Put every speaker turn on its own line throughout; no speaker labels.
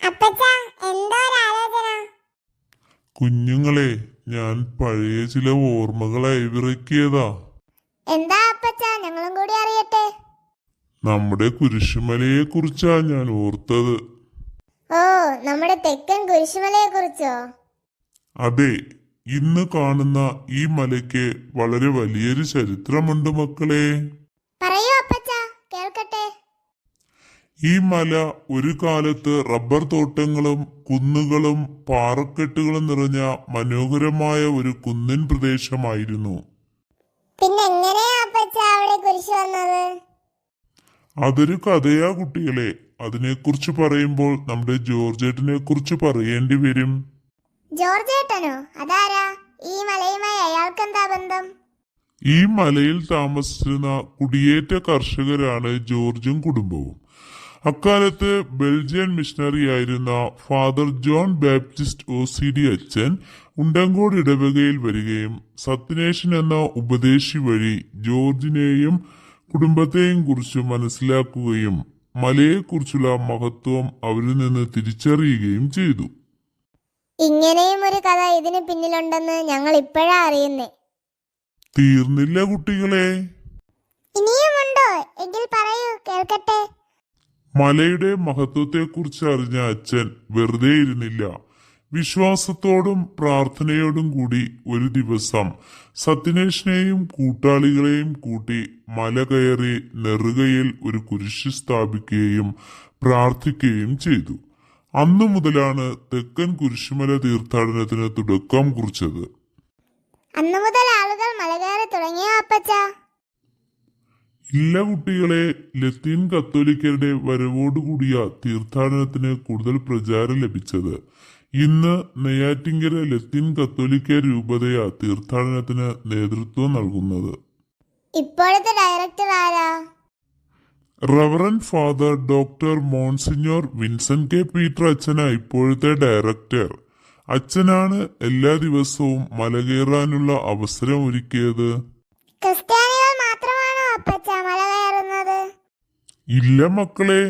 അപ്പച്ചാ, എന്തോ ഒരു ആലോചന?
കുഞ്ഞുങ്ങളെ, ഞാൻ പഴയ ചില ഓർമ്മകളെ അയവിറക്കിയതാ.
എന്താ അപ്പച്ചാ, ഞങ്ങളും കൂടി അറിയട്ടെ.
നമ്മുടെ കുരിശുമലയെ കുറിച്ചാ ഞാൻ ഓർത്തത്.
ഓ, നമ്മുടെ തെക്കൻ കുരിശുമലയെ കുറിച്ചോ?
അതെ, ഇന്ന് കാണുന്ന ഈ മലയ്ക്ക് വളരെ വലിയൊരു ചരിത്രമുണ്ട് മക്കളെ.
പറയൂ അപ്പച്ചാ, കേൾക്കട്ടെ.
ഈ മല ഒരു കാലത്ത് റബ്ബർ തോട്ടങ്ങളും കുന്നുകളും പാറക്കെട്ടുകളും നിറഞ്ഞ മനോഹരമായ ഒരു കുന്നിൻ പ്രദേശമായിരുന്നു.
പിന്നെ എങ്ങനെയാ അപ്പച്ചാ അവിടെ കുരിശ് വന്നത്?
അതൊരു കഥയാ കുട്ടികളെ. അതിനെക്കുറിച്ച് പറയുമ്പോൾ നമ്മുടെ ജോർജേട്ടനെ കുറിച്ച് പറയേണ്ടി വരും.
ജോർജേട്ടനോ? അതാരാ? ഈ മലയുമായി അയാൾക്കെന്താ ബന്ധം?
ഈ മലയിൽ താമസിച്ചിരുന്ന കുടിയേറ്റ കർഷകരാണ് ജോർജും കുടുംബവും. അക്കാലത്ത് ബെൽജിയൻ മിഷണറിയായിരുന്ന ഫാദർ ജോൺ ബാപ്റ്റിസ്റ്റ് OCD അച്ഛൻ ഉണ്ടങ്കോട് ഇടവകയിൽ വരികയും സത്യനേശൻ എന്ന ഉപദേശി വഴി ജോർജിനെയും കുടുംബത്തെയും കുറിച്ച് മനസ്സിലാക്കുകയും മലയെക്കുറിച്ചുള്ള മഹത്വം അവരിൽ നിന്ന് തിരിച്ചറിയുകയും ചെയ്തു.
ഇങ്ങനെയും ഒരു കഥ ഇതിന് പിന്നിലുണ്ടെന്ന് ഞങ്ങൾ ഇപ്പോഴാ അറിയുന്നേ.
തീർന്നില്ല കുട്ടികളെ.
ഇനിയുമുണ്ടോ? എങ്കിൽ പറയൂ, കേൾക്കട്ടെ.
മലയുടെ മഹത്വത്തെക്കുറിച്ച് അറിഞ്ഞ അച്ഛൻ വെറുതെ ഇരുന്നില്ല. വിശ്വാസത്തോടും പ്രാർത്ഥനയോടും കൂടി ഒരു ദിവസം സത്യനേശനെയും കൂട്ടാളികളെയും കൂട്ടി മല കയറി നെറുകയിൽ ഒരു കുരിശ് സ്ഥാപിക്കുകയും പ്രാർത്ഥിക്കുകയും ചെയ്തു. അന്നു മുതലാണ് തെക്കൻ കുരിശുമല തീർത്ഥാടനത്തിന് തുടക്കം കുറിച്ചത്.
അന്നു മുതൽ ആളുകൾ മല കയറി തുടങ്ങിയോ അപ്പച്ചാ?
ഇല്ല കുട്ടികളെ, ലത്തീൻ കത്തോലിക്കരുടെ വരവോടുകൂടിയ തീർത്ഥാടനത്തിന് കൂടുതൽ പ്രചാരം ലഭിച്ചത്. ഇന്ന് നെയ്യാറ്റിങ്കര ലത്തീൻ കത്തോലിക്ക രൂപതയാ തീർത്ഥാടനത്തിന് നേതൃത്വം നൽകുന്നത്.
ഇപ്പോഴത്തെ ഡയറക്ടർ ആരാ?
Reverend father doctor monsignor Vincent K. Peter അച്ഛനാ ഇപ്പോഴത്തെ ഡയറക്ടർ. അച്ഛനാണ് എല്ലാ ദിവസവും മല കയറാനുള്ള അവസരം ഒരുക്കിയത്.
ക്രിസ്ത്യാനികൾ മാത്രമാണോ അപ്പച്ചാ മല കയറുന്നത്?
ഇല്ല മക്കളെ,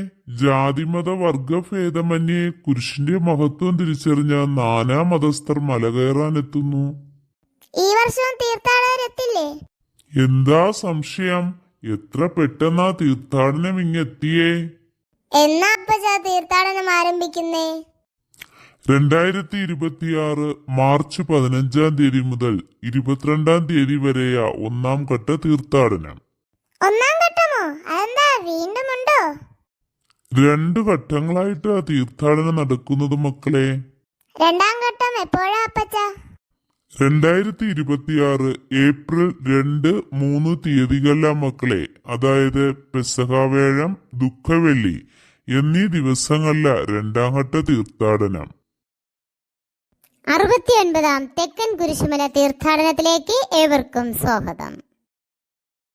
ജാതിമത വർഗഭേദമന്യേ കുരിശിന്റെ മഹത്വം തിരിച്ചറിഞ്ഞ നാനാ മതസ്ഥർ മല കയറാനെത്തുന്നു.
ഈ വർഷവും തീർത്ഥാടകരെത്തില്ലേ?
എന്താ സംശയം? എത്ര പെട്ടെന്നാ തീർത്ഥാടനം ഇങ്ങെത്തിയേ.
എന്നാ അപ്പച്ചാ തീർത്ഥാടനം ആരംഭിക്കുന്നേ?
2026 മാർച്ച് 15 മുതൽ 22 വരെയാ ഒന്നാം ഘട്ട തീർത്ഥാടനം.
ഒന്നാം ഘട്ടമോ? അതെന്താ, വീണ്ടും ഉണ്ടോ?
2 ഘട്ടങ്ങളായിട്ടാ തീർത്ഥാടനം നടക്കുന്നത് മക്കളെ.
രണ്ടാം ഘട്ടം എപ്പോഴാ അപ്പച്ചാ?
2026 ഏപ്രിൽ 2, 3 തീയതികളിലാ മക്കളെ. അതായത് പെസഹാവേഴം, ദുഃഖവെള്ളി എന്നീ ദിവസങ്ങളിലാ രണ്ടാം ഘട്ട തീർത്ഥാടനം.
69ാം തെക്കൻ കുരിശുമല തീർത്ഥാടനത്തിലേക്ക് ഏവർക്കും സ്വാഗതം.